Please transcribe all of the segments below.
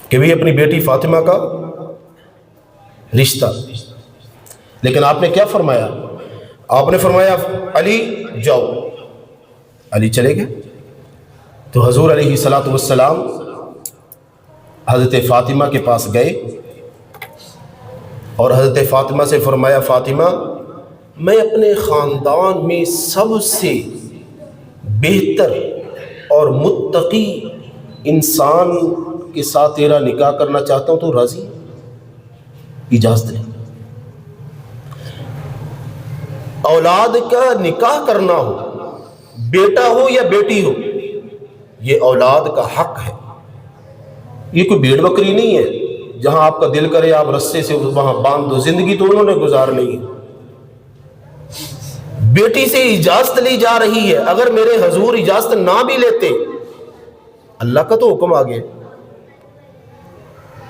کہ وہ اپنی بیٹی فاطمہ کا رشتہ. لیکن آپ نے کیا فرمایا؟ آپ نے فرمایا علی جاؤ. علی چلے گئے. تو حضور علیہ الصلوۃ والسلام حضرت فاطمہ کے پاس گئے اور حضرت فاطمہ سے فرمایا فاطمہ میں اپنے خاندان میں سب سے بہتر اور متقی انسان کے ساتھ تیرا نکاح کرنا چاہتا ہوں، تو راضی؟ اجازت نہیں. اولاد کا نکاح کرنا ہو، بیٹا ہو یا بیٹی ہو، یہ اولاد کا حق ہے. یہ کوئی بھیڑ بکری نہیں ہے جہاں آپ کا دل کرے آپ رسے سے وہاں باندھ دو. زندگی تو انہوں نے گزارنی ہے. بیٹی سے اجازت لی جا رہی ہے. اگر میرے حضور اجازت نہ بھی لیتے، اللہ کا تو حکم آ گیا.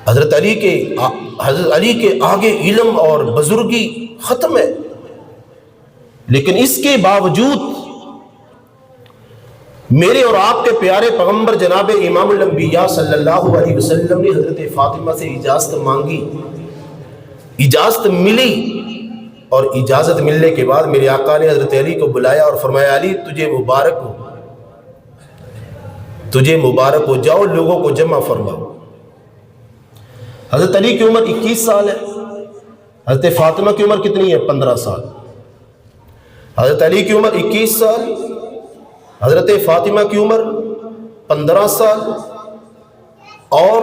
حضرت علی کے آگے علم اور بزرگی ختم ہے. لیکن اس کے باوجود میرے اور آپ کے پیارے پیغمبر جناب امام الانبیاء صلی اللہ علیہ وسلم نے حضرت فاطمہ سے اجازت مانگی، اجازت ملی، اور اجازت ملنے کے بعد میرے آقا نے حضرت علی کو بلایا اور فرمایا علی تجھے مبارک ہو، تجھے مبارک ہو، جاؤ لوگوں کو جمع فرماؤ. حضرت علی کی عمر 21 سال ہے. حضرت فاطمہ کی عمر کتنی ہے؟ 15 سال. حضرت علی کی عمر 21 سال، حضرت فاطمہ کی عمر 15 سال، اور